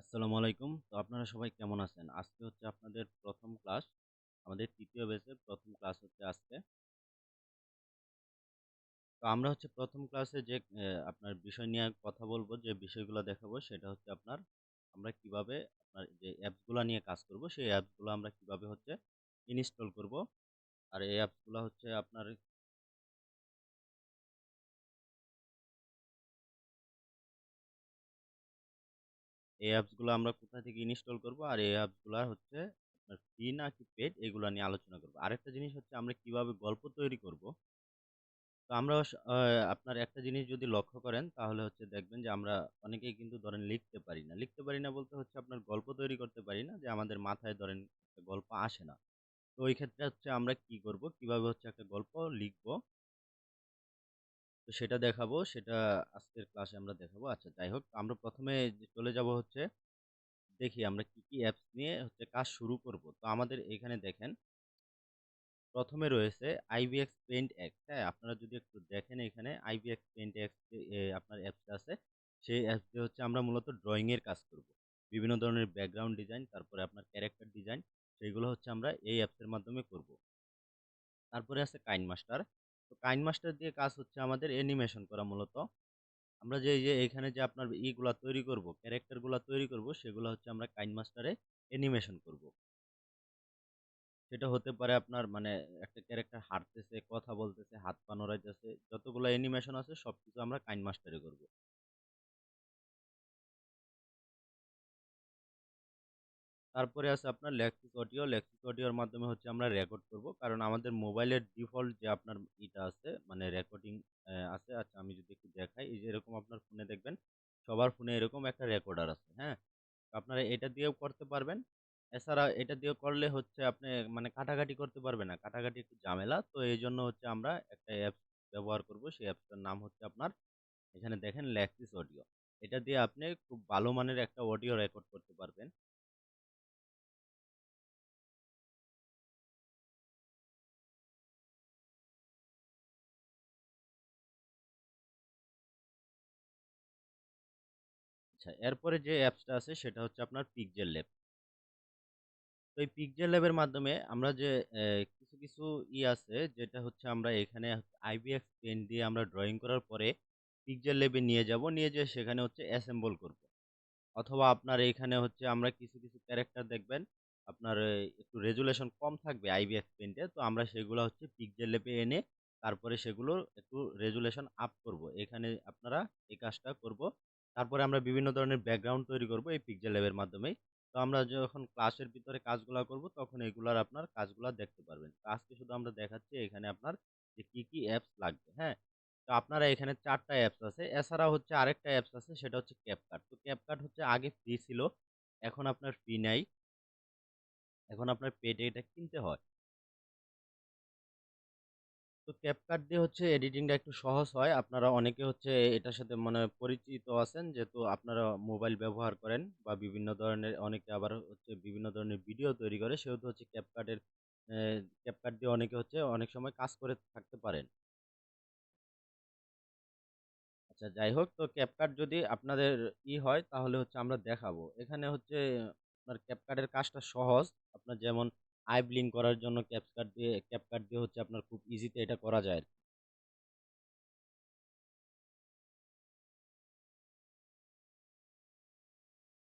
আসসালামু আলাইকুম। তো আপনারা সবাই কেমন আছেন? আজকে হচ্ছে আপনাদের ১ম ক্লাস। আমাদের ৩য় ব্যাচের ১ম ক্লাস হচ্ছে আজকে। তো আমরা হচ্ছে ১ম ক্লাসে যে আপনার বিষয় নিয়ে কথা বলব, যে বিষয়গুলো দেখাবো সেটা হচ্ছে আমরা কিভাবে আপনার যে অ্যাপসগুলা নিয়ে কাজ করব, সেই অ্যাপসগুলো আমরা কিভাবে হচ্ছে ইনস্টল করব। আর এই অ্যাপসগুলা হচ্ছে আমরা কোথা থেকে ইনস্টল করব, আর এই অ্যাপসগুলা হচ্ছে আপনার ফ্রি নাকি পেইড, এগুলা নিয়ে আলোচনা করব। আরেকটা জিনিস হচ্ছে আমরা কিভাবে গল্প তৈরি করব। তো আমরা আপনার একটা জিনিস যদি লক্ষ্য করেন তাহলে হচ্ছে দেখবেন যে আমরা অনেকেই কিন্তু ধরেন লিখতে পারি না। লিখতে পারি না বলতে হচ্ছে আপনার গল্প তৈরি করতে পারি না, যে আমাদের মাথায় ধরেন একটা গল্প আসে না। তো ওই ক্ষেত্রে হচ্ছে আমরা কি করব, কিভাবে হচ্ছে একটা গল্প লিখব, তো সেটা দেখাবো। সেটা আজকের ক্লাসে আমরা দেখাবো। আচ্ছা, যাই হোক, আমরা ১ম এ যে চলে যাব হচ্ছে, দেখি আমরা কি অ্যাপস নিয়ে হচ্ছে কাজ শুরু করব। তো আমাদের এখানে দেখেন ১ম এ রয়েছে IBX Paint X, হ্যাঁ? আপনারা যদি একটু দেখেন, এখানে IBX Paint X আপনার অ্যাপসটা আছে। সেই অ্যাপস দিয়ে হচ্ছে আমরা মূলত ড্রইং এর কাজ করব। বিভিন্ন ধরনের ব্যাকগ্রাউন্ড ডিজাইন, তারপরে আপনার ক্যারেক্টার ডিজাইন, সেগুলো হচ্ছে আমরা এই অ্যাপসের মাধ্যমে করব। তারপরে আছে কাইনমাস্টার। তো কাইনমাস্টার দিয়ে কাজ হচ্ছে আমাদের অ্যানিমেশন করা মূলত। আমরা যে এই যে এখানে যে আপনার ইগুলা তৈরি করব, ক্যারেক্টার গুলা তৈরি করব, সেগুলো হচ্ছে আমরা কাইনমাস্টারে অ্যানিমেশন করব। সেটা হতে পারে আপনার মানে একটা ক্যারেক্টার হাঁটতেছে, কথা বলতেছে, হাত পা নড়াইতেছে। যতগুলো অ্যানিমেশন আছে সবকিছু আমরা কাইনমাস্টারে করব। তারপরে আছে আপনার লেক্সিস অডিও। লেক্সিস অডিওর মাধ্যমে হচ্ছে আমরা রেকর্ড করব। কারণ আমাদের মোবাইলের ডিফল্ট যে আপনার ইটা আছে, মানে রেকর্ডিং আছে। আচ্ছা, আমি যদি একটু দেখাই, এই যে এরকম আপনার ফোনে দেখবেন, সবার ফোনে এরকম একটা রেকর্ডার আছে, হ্যাঁ? তো আপনারা এটা দিয়েও করতে পারবেন। এছাড়া এটা দিয়েও করলে হচ্ছে আপনি মানে কাটাকাটি করতে পারবেন না। কাটাকাটি একটু ঝামেলা। তো এইজন্য হচ্ছে আমরা একটা অ্যাপস ব্যবহার করব। সেই অ্যাপসটার নাম হচ্ছে আপনার, এখানে দেখেন, লেক্সিস অডিও। এটা দিয়ে আপনি খুব ভালো মানের একটা অডিও রেকর্ড করতে পারবেন। আচ্ছা, এরপরে যে অ্যাপসটা আছে সেটা হচ্ছে আপনার পিক্সেল ল্যাব। তো এই পিক্সেল ল্যাবের মাধ্যমে আমরা যে কিছু আছে, যেটা হচ্ছে আমরা এখানে আইবিএক্স পেন দিয়ে আমরা ড্রয়িং করার পরে পিক্সেল ল্যাবে নিয়ে যাব, নিয়ে যেয়ে সেখানে হচ্ছে অ্যাসেম্বল করব। অথবা আপনার এইখানে হচ্ছে আমরা কিছু ক্যারেক্টার দেখবেন আপনার একটু রেজুলেশন কম থাকবে আইবিএক্স পেইন্টে, তো আমরা সেগুলো হচ্ছে পিক্সেল ল্যাবে এনে তারপরে সেগুলোর একটু রেজুলেশন আপ করব। এখানে আপনারা এই কাজটা করব। তারপরে আমরা বিভিন্ন ধরনের ব্যাকগ্রাউন্ড তৈরি করব এই পিক্সেল ল্যাবের মাধ্যমেই। তো আমরা যখন ক্লাসের ভিতরে কাজগুলা করব তখন এগুলার আপনার কাজগুলা দেখতে পারবেন। তো আজকে শুধু আমরা দেখাচ্ছি এখানে আপনার যে কি অ্যাপস লাগবে, হ্যাঁ? তো আপনারা এখানে ৪ টা অ্যাপস আছে। এছাড়াও হচ্ছে আরেকটা অ্যাপস আছে, সেটা হচ্ছে CapCut। তো CapCut হচ্ছে আগে ফ্রি ছিল। এখন আপনার ফ্রি নাই। এখন আপনার পেইড এটা কিনতে হয়। তো CapCut দিয়ে হচ্ছে এডিটিংটা একটু সহজ হয়। আপনারা অনেকে হচ্ছে এটার সাথে মানে পরিচিত আছেন, যেহেতু আপনারা মোবাইল ব্যবহার করেন বা বিভিন্ন ধরনের, অনেকে আবার হচ্ছে বিভিন্ন ধরনের ভিডিও তৈরি করে, সেহেতু হচ্ছে অ্যা CapCut দিয়ে অনেকে হচ্ছে অনেক সময় কাজ করে থাকতে পারেন। আচ্ছা, যাই হোক, তো ক্যাপকাট যদি আপনাদের হয় তাহলে হচ্ছে আমরা দেখাবো। এখানে হচ্ছে আপনার ক্যাপকাটের কাজটা সহজ। আপনার যেমন আই ব্লিং করার জন্য ক্যাপকাট দিয়ে হচ্ছে আপনার খুব ইজিতে এটা করা যায় আরকি।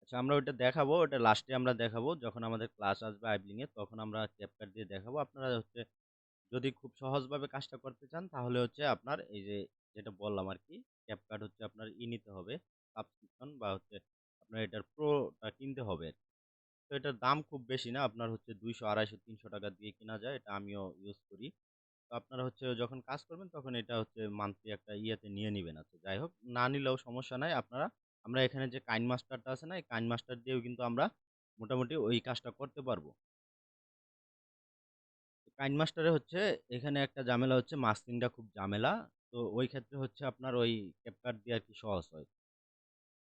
আচ্ছা, আমরা ওইটা দেখাবো। ওটা লাস্টে আমরা দেখাবো। যখন আমাদের ক্লাস আসবে আই ব্লিং এর, তখন আমরা ক্যাপকাট দিয়ে দেখাবো। আপনারা হচ্ছে যদি খুব সহজভাবে কাজটা করতে চান তাহলে হচ্ছে আপনার এই যে যেটা বললাম আরকি, ক্যাপকাট হচ্ছে আপনার নিতে হবে, সাবস্ক্রিপশন বা হচ্ছে আপনার এটার প্রোটা কিনতে হবে আরকি। তো এটার দাম খুব বেশি না। আপনার হচ্ছে ২০০, ২৫০, ৩০০ টাকা দিয়ে কিনা যায়। এটা আমিও ইউজ করি। তো আপনারা হচ্ছে যখন কাজ করবেন তখন এটা হচ্ছে মান্থলি একটা ইয়েতে নিয়ে নিবেন। আচ্ছা, যাই হোক, না নিলেও সমস্যা নাই। আমরা এখানে যে কাইন মাস্টারটা আছে না? এই কাইন মাস্টার দিয়েও কিন্তু আমরা মোটামুটি ওই কাজটা করতে পারবো। কাইন মাস্টারে হচ্ছে এখানে একটা ঝামেলা হচ্ছে, মাস্কিংটা খুব ঝামেলা। তো ওই ক্ষেত্রে হচ্ছে আপনার ওই ক্যাপকাট দিয়ে আরকি সহজ হয়।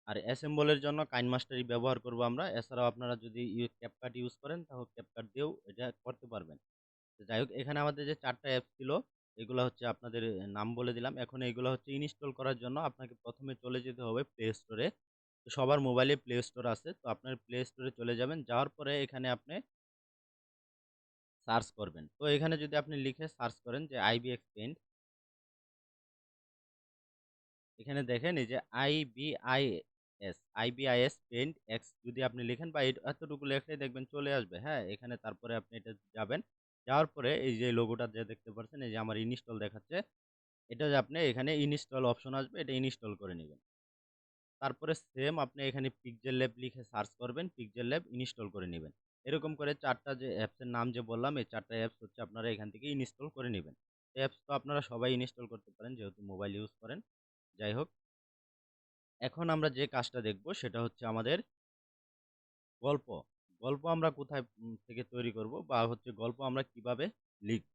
আর অ্যাসেম্বলের জন্য কাইনমাস্টারই ব্যবহার করব আমরা। এছাড়াও আপনারা যদি ক্যাপকাট ইউজ করেন তাহলে ক্যাপকাট দিয়েও এটা করতে পারবেন। তো যাই হোক, এখানে আমাদের যে ৪ টা অ্যাপস ছিল, এগুলা হচ্ছে আপনাদের নাম বলে দিলাম। এখন এগুলা হচ্ছে ইনস্টল করার জন্য আপনাকে ১ম এ চলে যেতে হবে প্লে স্টোরে। তো সবার মোবাইলে প্লে স্টোর আছে। তো আপনার প্লে স্টোরে চলে যাবেন। যাওয়ার পরে এখানে আপনি সার্চ করবেন। তো এখানে যদি আপনি লিখে সার্চ করেন যে IBX Paint, এখানে দেখেন এই যে IBIS Paint X যদি আপনি লিখেন বা এতটুকু লেখলেই দেখবেন চলে আসবে। হ্যাঁ? এখানে তারপরে আপনি এটা যাবেন। যাওয়ার পরে এই যে লোগোটা যে দেখতে পাচ্ছেন এই যে আমার ইনস্টল দেখাচ্ছে। এটা যে আপনি এখানে ইনস্টল অপশন আসবে, এটা ইনস্টল করে নিবেন। তারপরে সেম আপনি এখানে পিক্সেল ল্যাব লিখে সার্চ করবেন, পিক্সেল ল্যাব ইনস্টল করে নিবেন। এরকম করে ৪ টা যে অ্যাপসের নাম যে বললাম, এই ৪ টা অ্যাপস হচ্ছে আপনারা এখান থেকে ইনস্টল করে নিবেন। অ্যাপস তো আপনারা সবাই ইনস্টল করতে পারেন যেহেতু মোবাইল ইউজ করেন। যাই হোক, এখন আমরা যে কাজটা দেখব সেটা হচ্ছে আমাদের গল্প। গল্প আমরা কোথায় থেকে তৈরি করব বা হচ্ছে গল্প আমরা কিভাবে লিখব।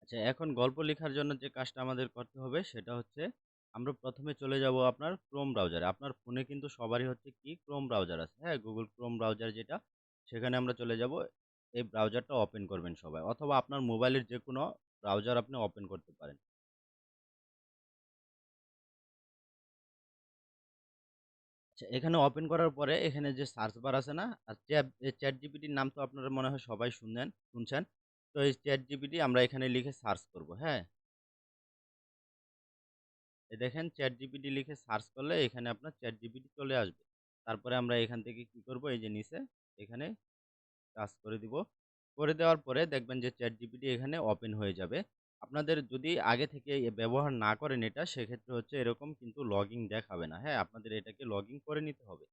আচ্ছা, এখন গল্প লেখার জন্য যে কাজটা আমাদের করতে হবে সেটা হচ্ছে আমরা ১ম এ চলে যাব আপনার Chrome ব্রাউজারে। আপনার ফোনে কিন্তু সবারই হচ্ছে কি Chrome ব্রাউজার আছে, হ্যাঁ? Google Chrome ব্রাউজার যেটা, সেখানে আমরা চলে যাব। এই ব্রাউজারটা ওপেন করবেন সবাই অথবা আপনার মোবাইলের যেকোনো ব্রাউজার আপনি ওপেন করতে পারেন। আচ্ছা, এখানে ওপেন করার পরে এখানে যে সার্চ বার আছে না? আর ChatGPT র নাম তো আপনারা মনে হয় সবাই শুনছেন। তো এই ChatGPT আমরা এখানে লিখে সার্চ করব, হ্যাঁ? এই দেখেন ChatGPT লিখে সার্চ করলে এখানে আপনার ChatGPT চলে আসবে। তারপরে আমরা এখান থেকে কি করব? এই যে নিচে এখানে টাচ করে দিব। করে দেওয়ার পরে দেখবেন যে ChatGPT এখানে ওপেন হয়ে যাবে। আপনাদের যদি আগে থেকে ব্যবহার না করেন এটা, সেক্ষেত্রে হচ্ছে এরকম কিন্তু লগইন দেখাবে না। হ্যাঁ? আপনাদের এটাকে লগইন করে নিতে হবে।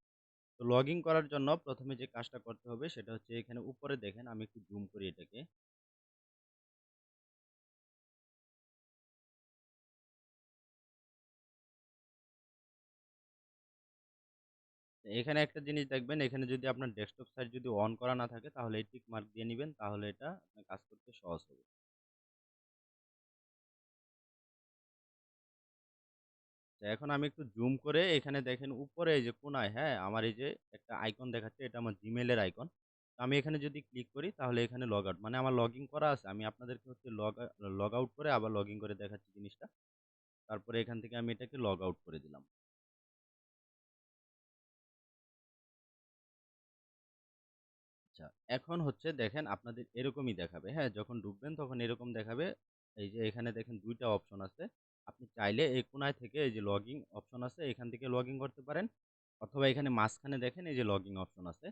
তো লগইন করার জন্য ১ম এ যে কাজটা করতে হবে সেটা হচ্ছে এখানে উপরে দেখেন, আমি একটু জুম করি এটাকে। এখানে একটা জিনিস দেখবেন, এখানে যদি আপনার ডেস্কটপ সাইট যদি অন করা না থাকে তাহলে এই টিক মার্ক দিয়ে নিবেন। তাহলে এটা আপনার কাজ করতে সহজ হবে। তো এখন আমি একটু জুম করে এখানে দেখেন উপরে এই যে কোণায়, হ্যাঁ? আমার এই যে একটা আইকন দেখাচ্ছে, এটা আমার Gmail এর আইকন। তো আমি এখানে যদি ক্লিক করি তাহলে এখানে লগ আউট মানে আমার লগইন করা আছে। আমি আপনাদেরকে হচ্ছে লগ আউট করে আবার লগইন করে দেখাচ্ছি জিনিসটা। তারপরে এখান থেকে আমি এটাকে লগ আউট করে দিলাম। আচ্ছা, এখন হচ্ছে দেখেন আপনাদের এরকমই দেখাবে, হ্যাঁ? যখন ঢুকবেন তখন এরকম দেখাবে। এই যে এখানে দেখেন ২ টা অপশন আছে। আপনি চাইলে এই কোণায় থেকে এই যে লগইন অপশন আছে, এখান থেকে লগইন করতে পারেন। অথবা এখানে মাঝখানে দেখেন এই যে লগইন অপশন আছে।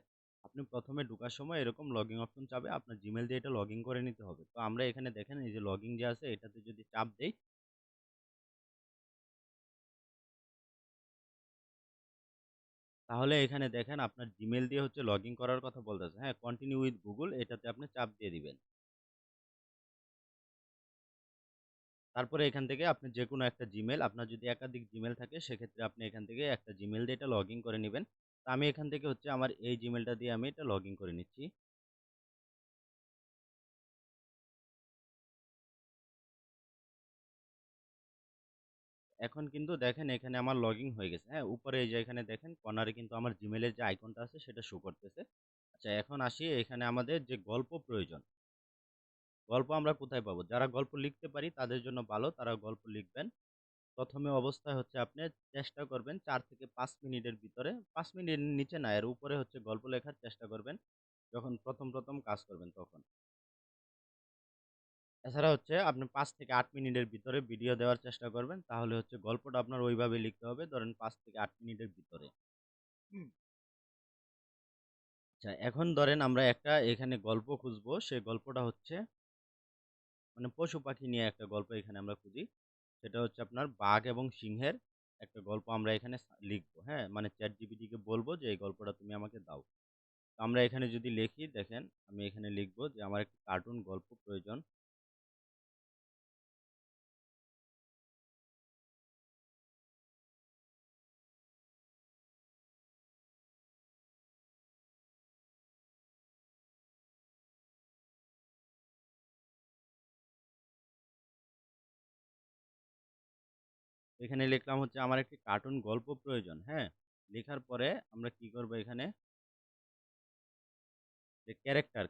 আপনি ১ম এ ঢোকার সময় এরকম লগইন অপশন চাবে, আপনার Gmail দিয়ে এটা লগইন করে নিতে হবে। তো আমরা এখানে দেখেন এই যে লগইন যে আছে এটাতে যদি চাপ দেই, তাহলে এখানে দেখেন আপনার Gmail দিয়ে হচ্ছে লগইন করার কথা বলতেছে, হ্যাঁ? কন্টিনিউ উইথ গুগল এটাতে আপনি চাপ দিয়ে দিবেন। তারপরে এখান থেকে আপনি যেকোনো একটা Gmail, আপনার যদি একাধিক Gmail থাকে সেক্ষেত্রে আপনি এখান থেকে একটা Gmail দিয়ে এটা লগইন করে নিবেন। তো আমি এখান থেকে হচ্ছে আমার এই Gmail টা দিয়ে আমি এটা লগইন করে নিচ্ছি। এখন কিন্তু দেখেন এখানে আমার লগইন হয়ে গেছে, হ্যাঁ? উপরে এই যে এখানে দেখেন কর্নারে কিন্তু আমার Gmail এর যে আইকনটা আছে সেটা শো করতেছে। আচ্ছা, এখন আসি এখানে আমাদের যে গল্প প্রয়োজন। গল্প আমরা কোথায় পাবো? যারা গল্প লিখতে পারি তাদের জন্য ভালো, তারা গল্প লিখবেন। ১ম এ অবস্থায় হচ্ছে আপনি চেষ্টা করবেন ৪ থেকে ৫ মিনিটের ভিতরে, ৫ মিনিটের নিচে না, এর উপরে হচ্ছে গল্প লেখার চেষ্টা করবেন। যখন ১ম কাজ করবেন তখন। এছাড়া হচ্ছে আপনি ৫ থেকে ৮ মিনিটের ভিতরে ভিডিও দেওয়ার চেষ্টা করবেন। তাহলে হচ্ছে গল্পটা আপনার ওইভাবে লিখতে হবে। ধরেন ৫ থেকে ৮ মিনিটের ভিতরে। হুম। আচ্ছা, এখন ধরেন আমরা একটা এখানে গল্প খুঁজবো। সে গল্পটা হচ্ছে মানে পশু-পাখি নিয়ে একটা গল্প এখানে আমরা খুঁজি। সেটা হচ্ছে আপনার বাঘ এবং সিংহের একটা গল্প আমরা এখানে লিখবো, হ্যাঁ? মানে ChatGPT কে বলবো যে এই গল্পটা তুমি আমাকে দাও। তো আমরা এখানে যদি লিখি দেখেন, আমি এখানে লিখবো যে আমার একটি কার্টুন গল্প প্রয়োজন। এখানে লিখলাম হচ্ছে আমার একটি কার্টুন গল্প প্রয়োজন। হ্যাঁ? লেখার পরে আমরা কি করব এখানে যে ক্যারেক্টার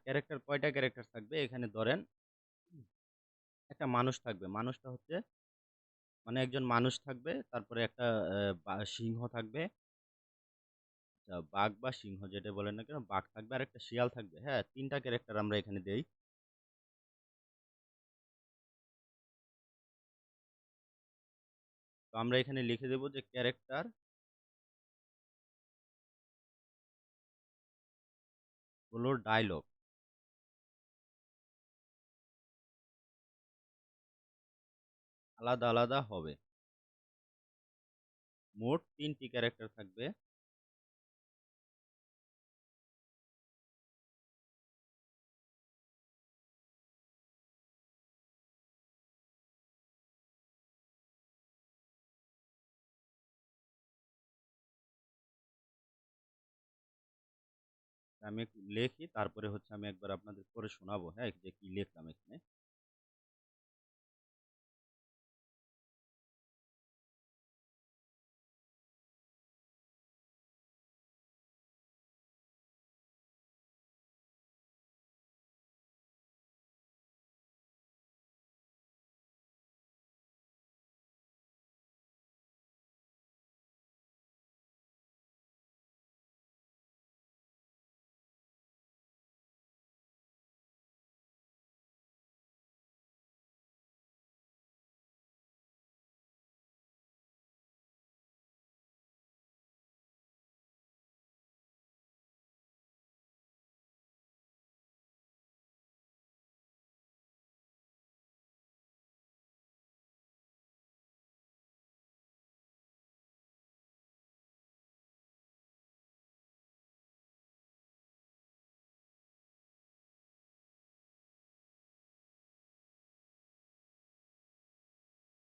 কয়টা ক্যারেক্টার থাকবে এখানে ধরেন একটা মানুষ থাকবে। মানুষটা হচ্ছে মানে একজন মানুষ থাকবে, তারপরে একটা সিংহ থাকবে, বাঘ বা সিংহ যেটাই বলেন না কেন, বাঘ থাকবে আর একটা শিয়াল থাকবে। হ্যাঁ? ৩ টা ক্যারেক্টার আমরা এখানে দেই। তো আমরা এখানে লিখে দেব যে ক্যারেক্টার গুলোর ডায়ালগ আলাদা হবে। মোট ৩ টি ক্যারেক্টার থাকবে। আমি একটু লেখি, তারপরে হচ্ছে আমি একবার আপনাদের পড়ে শোনাবো, হ্যাঁ? যে কি লিখলাম এখানে।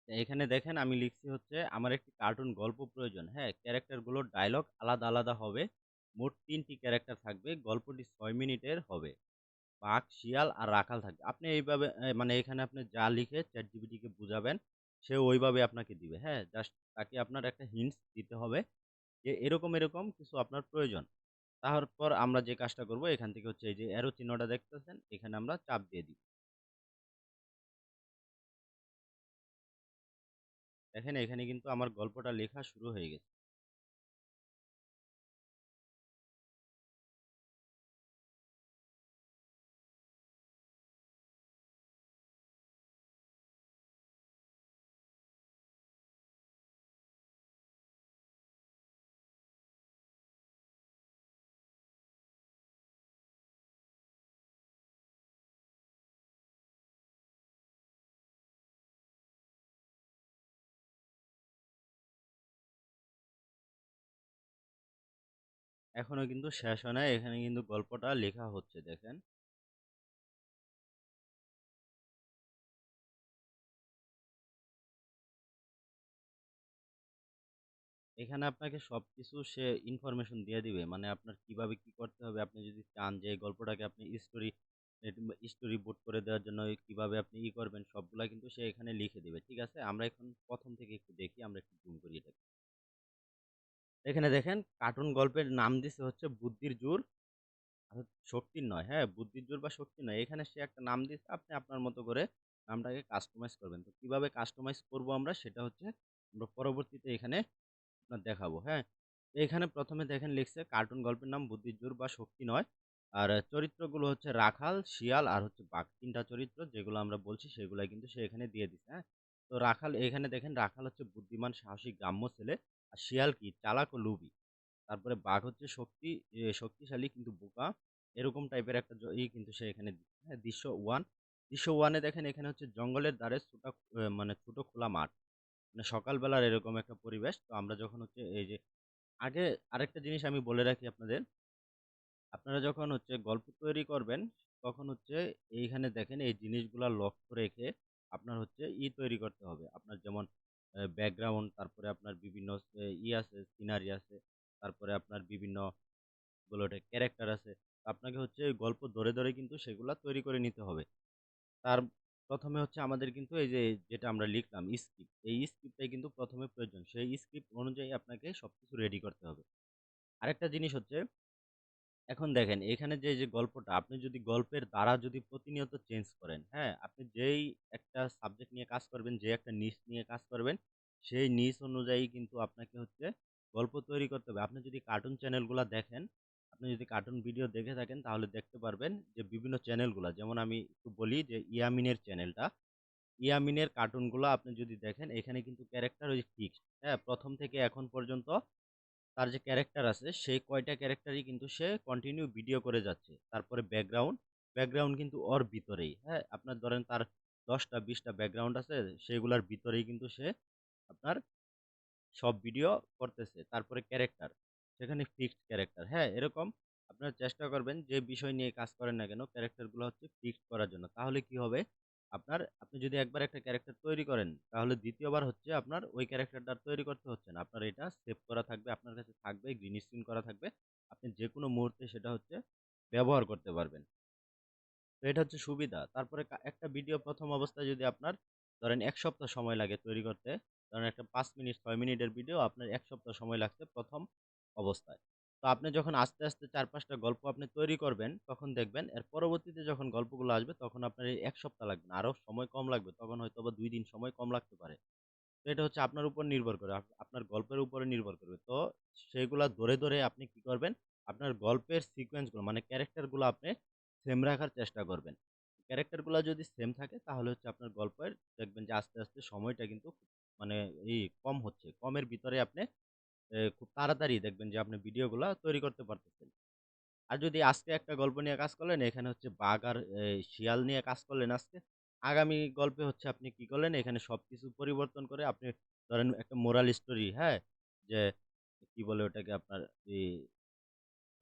এখানে দেখেন আমি লিখছি হচ্ছে আমার একটি কার্টুন গল্প প্রয়োজন। হ্যাঁ? ক্যারেক্টারগুলোর ডায়ালগ আলাদা হবে। মোট ৩ টি ক্যারেক্টার থাকবে। গল্পটি ৬ মিনিটের হবে। বাঘ, শিয়াল আর রাখাল থাকবে। আপনি এইভাবে মানে এখানে আপনি যা লিখে ChatGPT কে বুঝাবেন, সে ওইভাবে আপনাকে দিবে। হ্যাঁ? জাস্ট তাকে আপনার একটা হিন্টস দিতে হবে যে এরকম কিছু আপনার প্রয়োজন। তারপর আমরা যে কাজটা করব এখান থেকে হচ্ছে এই যে অ্যারো চিহ্নটা দেখতেছেন, এখানে আমরা চাপ দিয়ে দিব। দেখেন এখানে কিন্তু আমার গল্পটা লেখা শুরু হয়ে গেছে। এখনো কিন্তু শেষ হয় নাই। এখানে কিন্তু গল্পটা লেখা হচ্ছে দেখেন। এখানে আপনাকে সবকিছু সে ইনফরমেশন দিয়ে দিবে। মানে আপনার কিভাবে কি করতে হবে, আপনি যদি চান যে এই গল্পটাকে আপনি স্টোরি বোর্ড করে দেওয়ার জন্য কিভাবে আপনি করবেন সবগুলা কিন্তু সে এখানে লিখে দিবে। ঠিক আছে? আমরা এখন ১ম থেকে একটু দেখি, আমরা একটু জুম করি এটাকে। এখানে দেখেন কার্টুন গল্পের নাম দিছে হচ্ছে বুদ্ধির জোর আর শক্তির নয়। হ্যাঁ? বুদ্ধির জোর বা শক্তির নয়। এখানে সে একটা নাম দিছে। আপনি আপনার মতো করে নামটাকে কাস্টমাইজ করবেন। তো কিভাবে কাস্টমাইজ করব আমরা সেটা হচ্ছে আমরা পরবর্তীতে এখানে আপনার দেখাবো। হ্যাঁ? এখানে ১ম এ দেখেন লিখছে কার্টুন গল্পের নাম বুদ্ধির জোর বা শক্তি নয়। আর চরিত্রগুলো হচ্ছে রাখাল, শিয়াল আর হচ্ছে বাঘ। ৩ টা চরিত্র যেগুলো আমরা বলছি সেগুলাই কিন্তু সে এখানে দিয়ে দিছে। হ্যাঁ? তো রাখাল এখানে দেখেন রাখাল হচ্ছে বুদ্ধিমান, সাহসী, গ্রাম্য ছেলে। আর শিয়াল কি? চালাক ও লোভী। তারপরে বাঘ হচ্ছে শক্তিশালী কিন্তু বোকা। এরকম টাইপের একটা কিন্তু সে এখানে দিচ্ছে। হ্যাঁ? দৃশ্য 1 এ দেখেন এখানে হচ্ছে জঙ্গলের ধারে মানে ছোট খোলা মাঠ। মানে সকালবেলার এরকম একটা পরিবেশ। তো আমরা যখন হচ্ছে এই যে আগে আরেকটা জিনিস আমি বলে রাখি আপনাদের। আপনারা যখন হচ্ছে গল্প তৈরি করবেন, তখন হচ্ছে এইখানে দেখেন এই জিনিসগুলা লক্ষ্য রেখে আপনার হচ্ছে তৈরি করতে হবে। আপনার যেমন ব্যাকগ্রাউন্ড, তারপরে আপনার বিভিন্ন আছে, সিনারি আছে। তারপরে আপনার বিভিন্ন ক্যারেক্টার আছে। আপনাকে হচ্ছে গল্প ধরে কিন্তু সেগুলা তৈরি করে নিতে হবে। তার প্রথমে হচ্ছে আমাদের কিন্তু এই যে যেটা আমরা লিখলাম স্ক্রিপ্ট, এই স্ক্রিপ্টটাই কিন্তু প্রথমে প্রয়োজন। সেই স্ক্রিপ্ট অনুযায়ী আপনাকে সবকিছু রেডি করতে হবে। আরেকটা জিনিস হচ্ছে, এখন দেখেন এখানে যে গল্পটা আপনি যদি গল্পের ধারা যদি প্রতিনিয়ত চেঞ্জ করেন, হ্যাঁ? আপনি যেই একটা সাবজেক্ট নিয়ে কাজ করবেন, যে একটা নিশ নিয়ে কাজ করবেন, সেই নিশ অনুযায়ী কিন্তু আপনাকে হচ্ছে গল্প তৈরি করতে হবে। আপনি যদি কার্টুন চ্যানেলগুলা দেখেন, আপনি যদি কার্টুন ভিডিও দেখে থাকেন তাহলে দেখতে পারবেন যে বিভিন্ন চ্যানেলগুলা, যেমন আমি একটু বলি যে ইয়ামিনের চ্যানেলটা, ইয়ামিনের কার্টুনগুলা আপনি যদি দেখেন এখানে কিন্তু ক্যারেক্টার ওই ফিক্সড, হ্যাঁ? ১ম থেকে এখন পর্যন্ত তার যে ক্যারেক্টার আছে সেই কয়টা ক্যারেক্টারই কিন্তু সে কন্টিনিউ ভিডিও করে যাচ্ছে। তারপরে ব্যাকগ্রাউন্ড কিন্তু ওর ভিতরেই, হ্যাঁ? আপনার ধরেন তার ১০টা ২০টা ব্যাকগ্রাউন্ড আছে, সেগুলার ভিতরেই কিন্তু সে আপনার সব ভিডিও করতেছে। তারপরে ক্যারেক্টার, সেখানে ফিক্সড ক্যারেক্টার, হ্যাঁ? এরকম আপনারা চেষ্টা করবেন যে বিষয় নিয়ে কাজ করেন না কেন ক্যারেক্টারগুলো হচ্ছে ফিক্সড করার জন্য। তাহলে কি হবে? আপনি যদি একবার একটা ক্যারেক্টার তৈরি করেন তাহলে ২য় বার হচ্ছে আপনার ওই ক্যারেক্টারটা আর তৈরি করতে হচ্ছে না। আপনার এটা সেভ করা থাকবে, আপনার কাছে থাকবে, গ্রিন স্ক্রিন করা থাকবে। আপনি যেকোনো মুহূর্তে সেটা হচ্ছে ব্যবহার করতে পারবেন। তো এটা হচ্ছে সুবিধা। তারপরে একটা ভিডিও ১ম অবস্থায় যদি আপনার ধরেন ১ সপ্তাহ সময় লাগে তৈরি করতে, ধরেন একটা ৫ মিনিট ৬ মিনিটের ভিডিও আপনার ১ সপ্তাহ সময় লাগছে ১ম অবস্থায়। তো আপনি যখন আস্তে, আস্তে ৪-৫ টা গল্প আপনি তৈরি করবেন, তখন দেখবেন এর পরবর্তীতে যখন গল্পগুলো আসবে তখন আপনার এই ১ সপ্তাহ লাগবে না। আরো সময় কম লাগবে। তখন হয়তোবা ২ দিন সময় কম লাগতে পারে। তো এটা হচ্ছে আপনার উপর নির্ভর করে। আপনার গল্পের উপরে নির্ভর করবে। তো সেগুলা ধরে, ধরে আপনি কি করবেন? আপনার গল্পের সিকোয়েন্স গুলো মানে ক্যারেক্টার গুলো আপনি সেম রাখার চেষ্টা করবেন। ক্যারেক্টার গুলা যদি সেম থাকে তাহলে হচ্ছে আপনার গল্পের দেখবেন যে আস্তে, আস্তে সময়টা কিন্তু মানে কম হচ্ছে। কমের ভিতরে আপনি খুব তাড়াতাড়ি দেখবেন যে আপনি ভিডিওগুলা তৈরি করতে পারতেছেন। আর যদি আজকে একটা গল্প নিয়ে কাজ করলেন, এখানে হচ্ছে বাঘ আর শিয়াল নিয়ে কাজ করলেন আজকে। আগামী গল্পে হচ্ছে আপনি কি করলেন, এখানে সবকিছু পরিবর্তন করে আপনি ধরেন একটা মোরাল স্টোরি, হ্যাঁ? যে কি বলে ওটাকে আপনার ই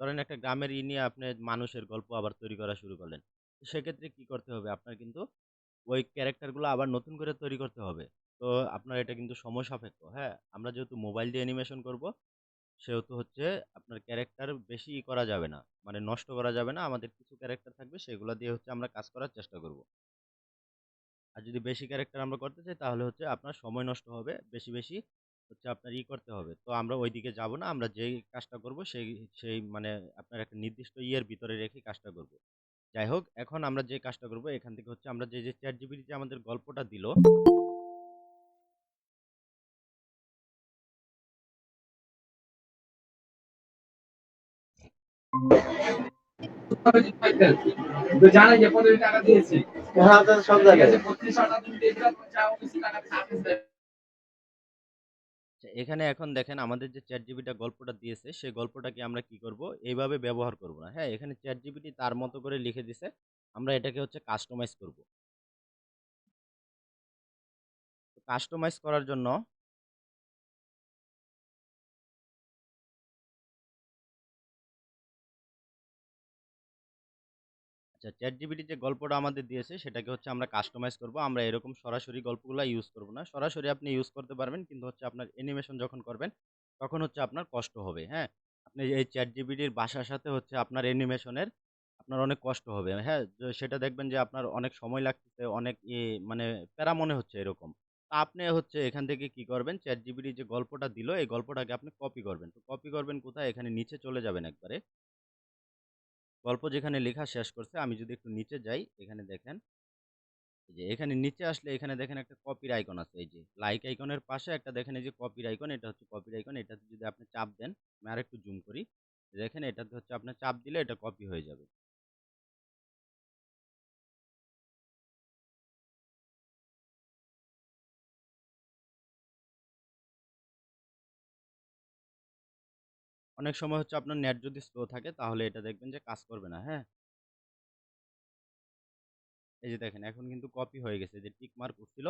ধরেন একটা গ্রামের নিয়ে আপনি মানুষের গল্প আবার তৈরি করা শুরু করলেন। তো সেক্ষেত্রে কি করতে হবে? আপনার কিন্তু ওই ক্যারেক্টার গুলো আবার নতুন করে তৈরি করতে হবে। তো আপনার এটা কিন্তু সময় সাপেক্ষ, হ্যাঁ? আমরা যেহেতু মোবাইল দিয়ে অ্যানিমেশন করব সেহেতু হচ্ছে আপনার ক্যারেক্টার বেশি করা যাবে না। মানে নষ্ট করা যাবে না। আমাদের কিছু ক্যারেক্টার থাকবে সেগুলা দিয়ে হচ্ছে আমরা কাজ করার চেষ্টা করব। আর যদি বেশি ক্যারেক্টার আমরা করতে চাই তাহলে হচ্ছে আপনার সময় নষ্ট হবে। বেশি, বেশি হচ্ছে আপনার করতে হবে। তো আমরা ওইদিকে যাব না। আমরা যেই কাজটা করব সেই সেই মানে আপনার একটা নির্দিষ্ট ইয়ের ভিতরে রেখে কাজটা করব। যাই হোক, এখন আমরা যে কাজটা করব এখান থেকে হচ্ছে আমরা যে ChatGPT যে আমাদের গল্পটা দিল, তো জানাই যে ১৫ টাকা দিয়েছি। হ্যাঁ, তো সব জায়গায়। ৩৫ টাকা তুমি দিয়ে দিলা, তোমার যা কিছু টাকা থাকছে। এখানে এখন দেখেন আমাদের যে ChatGPT গল্পটা দিয়েছে, সেই গল্পটাকে আমরা কি করব? এইভাবে ব্যবহার করব না। হ্যাঁ? এখানে ChatGPT তার মতো করে লিখে দিছে। আমরা এটাকে হচ্ছে কাস্টমাইজ করব। কাস্টমাইজ করার জন্য আচ্ছা, ChatGPT যে গল্পটা আমাদের দিয়েছে সেটাকে হচ্ছে আমরা কাস্টমাইজ করব। আমরা এরকম সরাসরি গল্পগুলা ইউজ করব না। সরাসরি আপনি ইউজ করতে পারবেন কিন্তু হচ্ছে আপনার অ্যানিমেশন যখন করবেন তখন হচ্ছে আপনার কষ্ট হবে, হ্যাঁ? আপনি এই ChatGPT র ভাষার সাথে হচ্ছে আপনার অ্যানিমেশনের আপনার অনেক কষ্ট হবে, হ্যাঁ? সেটা দেখবেন যে আপনার অনেক সময় লাগতেছে, অনেক মানে প্যারা মনে হচ্ছে এরকম। তো আপনি হচ্ছে এখান থেকে কি করবেন ChatGPT যে গল্পটা দিল এই গল্পটাকে আপনি কপি করবেন। তো কপি করবেন কোথায়? এখানে নিচে চলে যাবেন একবারে। গল্প যেখানে লেখা শেষ করছে আমি যদি একটু নিচে যাই, এখানে দেখেন এই যে এখানে নিচে আসলে এখানে দেখেন একটা কপির আইকন আছে, এই যে লাইক আইকনের পাশে একটা দেখেন এই যে কপির আইকন, এটা হচ্ছে কপির আইকন। এটাতে যদি আপনি চাপ দেন, আমি আরেকটু জুম করি, দেখেন এটাতে হচ্ছে আপনার চাপ দিলে এটা কপি হয়ে যাবে। অনেক সময় হচ্ছে আপনার নেট যদি স্লো থাকে তাহলে এটা দেখবেন যে কাজ করবে না, হ্যাঁ? এই যে দেখেন এখন কিন্তু কপি হয়ে গেছে, যে টিক মার্ক উঠছিল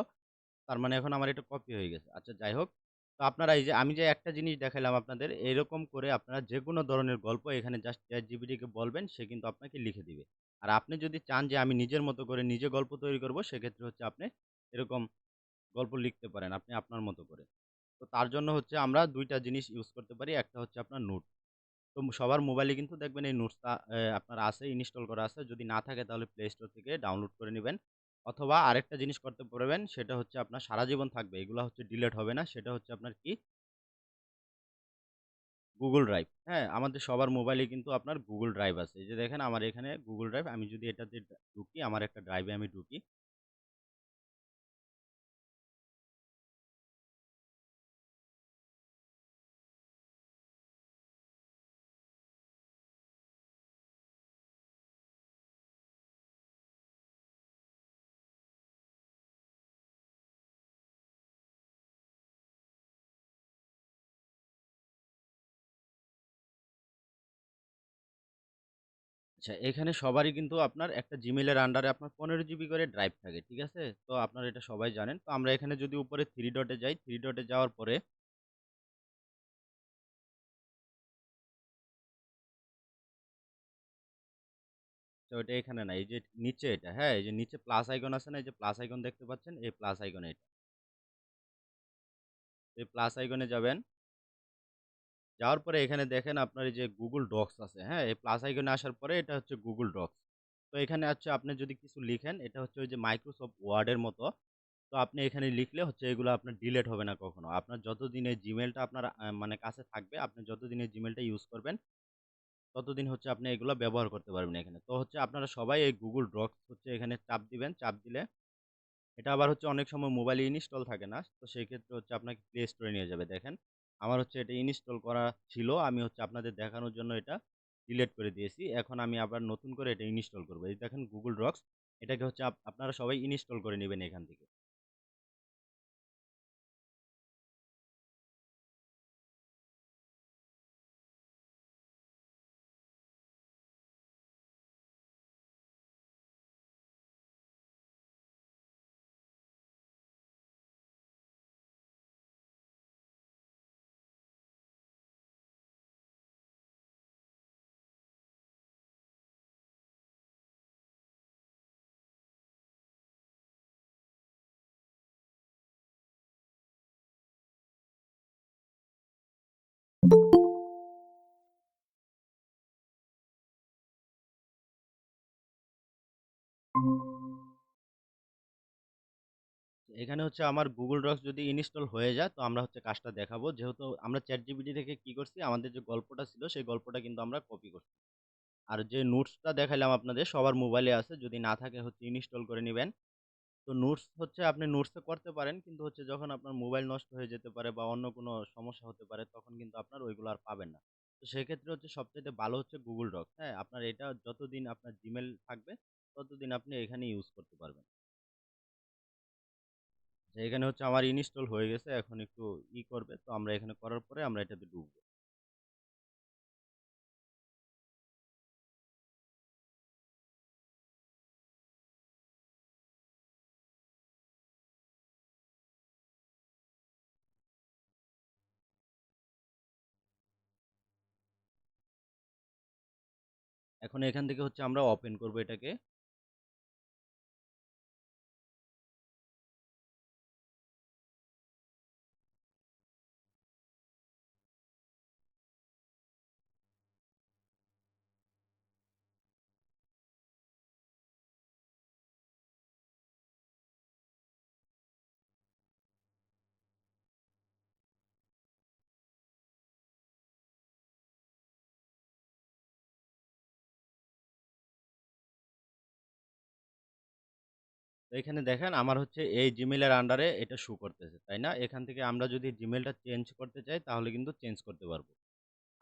তার মানে এখন আমার এটা কপি হয়ে গেছে। আচ্ছা যাই হোক, তো আপনারা এই যে আমি যে একটা জিনিস দেখাইলাম আপনাদের, এরকম করে আপনারা যেকোনো ধরনের গল্প এখানে জাস্ট ChatGPT কে বলবেন, সে কিন্তু আপনাকে লিখে দিবে। আর আপনি যদি চান যে আমি নিজের মতো করে নিজে গল্প তৈরি করব, সেক্ষেত্রে হচ্ছে আপনি এরকম গল্প লিখতে পারেন আপনি আপনার মতো করে। তো তার জন্য হচ্ছে আমরা ২ টা জিনিস ইউজ করতে পারি। একটা হচ্ছে আপনার নোট। তো সবার মোবাইলে কিন্তু দেখবেন এই নোটসটা আপনার আছে, ইনস্টল করা আছে। যদি না থাকে তাহলে প্লে স্টোর থেকে ডাউনলোড করে নিবেন। অথবা আরেকটা জিনিস করতে পারবেন, সেটা হচ্ছে আপনার সারা জীবন থাকবে। এগুলা হচ্ছে ডিলিট হবে না। সেটা হচ্ছে আপনার কি? Google Drive। হ্যাঁ? আমাদের সবার মোবাইলে কিন্তু আপনার Google Drive আছে। এই যে দেখেন আমার এখানে Google Drive, আমি যদি এটাতে ঢুকি, আমার একটা ড্রাইভে আমি ঢুকি। আচ্ছা, এখানে সবারই কিন্তু আপনার একটা Gmail এর আন্ডারে আপনার 15 জিবি করে ড্রাইভ থাকে। ঠিক আছে? তো আপনারা এটা সবাই জানেন। তো আমরা এখানে যদি উপরে 3 ডটে যাই, 3 ডটে যাওয়ার পরে তো ওটা এখানে না। এই যে নিচে এটা, হ্যাঁ? এই যে নিচে প্লাস আইকন আছে না? এই যে প্লাস আইকন দেখতে পাচ্ছেন? এই প্লাস আইকনে এটা। এই প্লাস আইকনে যাবেন। যাওয়ার পরে এখানে দেখেন আপনার এই যে Google Docs আছে, হ্যাঁ? এই প্লাস আইকনে আসার পরে এটা হচ্ছে Google Docs। তো এখানে হচ্ছে আপনি যদি কিছু লিখেন, এটা হচ্ছে ওই যে Microsoft Word এর মতো। তো আপনি এখানে লিখলে হচ্ছে এগুলো আপনার ডিলিট হবে না কখনো। আপনার যতদিন এই Gmail টা আপনার মানে কাছে থাকবে, আপনি যতদিন এই Gmail টা ইউজ করবেন, ততদিন হচ্ছে আপনি এগুলো ব্যবহার করতে পারবেন এখানে। তো হচ্ছে আপনারা সবাই এই Google Docs হচ্ছে এখানে চাপ দিবেন। চাপ দিলে এটা আবার হচ্ছে অনেক সময় মোবাইলে ইনস্টল থাকে না। তো সেই ক্ষেত্রে হচ্ছে আপনাকে প্লে স্টোরে নিয়ে যাবে। দেখেন, আমার হচ্ছে এটা ইনস্টল করা ছিল। আমি হচ্ছে আপনাদের দেখানোর জন্য এটা ডিলিট করে দিয়েছি। এখন আমি আবার নতুন করে এটা ইনস্টল করব। এই দেখেন Google Docs, এটাকে হচ্ছে আপনারা সবাই ইনস্টল করে নিবেন এখান থেকে। এখানে হচ্ছে আমার Google Docs যদি ইনস্টল হয়ে যায়, তো আমরা হচ্ছে কাজটা দেখাবো। যেহেতু আমরা ChatGPT থেকে কি করছি, আমাদের যে গল্পটা ছিল সেই গল্পটা কিন্তু আমরা কপি করছি। আর যে নোটসটা দেখাইলাম আপনাদের সবার মোবাইলে আছে। যদি না থাকে হচ্ছে ইনস্টল করে নিবেন। তো নোটস হচ্ছে আপনি নোটসে করতে পারেন, কিন্তু হচ্ছে যখন আপনার মোবাইল নষ্ট হয়ে যেতে পারে বা অন্য কোনো সমস্যা হতে পারে, তখন কিন্তু আপনার ওইগুলো আর পাবেন না। তো সেক্ষেত্রে হচ্ছে সবচাইতে ভালো হচ্ছে Google Docs, হ্যাঁ? আপনার এটা যতদিন আপনার Gmail থাকবে, ততদিন আপনি এখানে ইউজ করতে পারবেন। যে এখানে হচ্ছে আমার ইনস্টল হয়ে গেছে। এখন একটু করবে। তো আমরা এখানে করার পরে আমরা এটাতে ঢুকবো। এখন এখান থেকে হচ্ছে আমরা ওপেন করব এটাকে। তো এখানে দেখেন আমার হচ্ছে এই Gmail এর আন্ডারে এটা শো করতেছে, তাই না? এখান থেকে আমরা যদি Gmailটা চেঞ্জ করতে চাই, তাহলে কিন্তু চেঞ্জ করতে পারবো।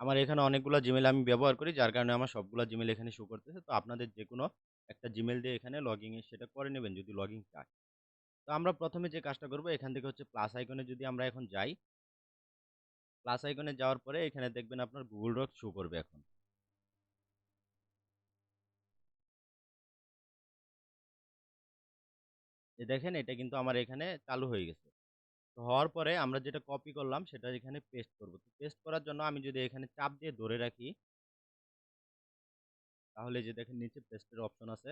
আমার এখানে অনেকগুলা Gmail আমি ব্যবহার করি, যার কারণে আমার সবগুলা Gmail এখানে শো করতেছে। তো আপনাদের যেকোনো একটা Gmail দিয়ে এখানে লগইন সেটা করে নেবেন যদি লগইন চায়। তো আমরা ১ম এ যে কাজটা করব, এখান থেকে হচ্ছে প্লাস আইকনে যদি আমরা এখন যাই, প্লাস আইকনে যাওয়ার পরে এখানে দেখবেন আপনার Google Docs শো করবে এখন। দেখেন এটা কিন্তু আমার এখানে চালু হয়ে গেছে। তো হওয়ার পরে আমরা যেটা কপি করলাম সেটা এখানে পেস্ট করব। তো পেস্ট করার জন্য আমি যদি এখানে চাপ দিয়ে ধরে রাখি, তাহলে এই যে দেখেন নিচে পেস্টের অপশন আছে।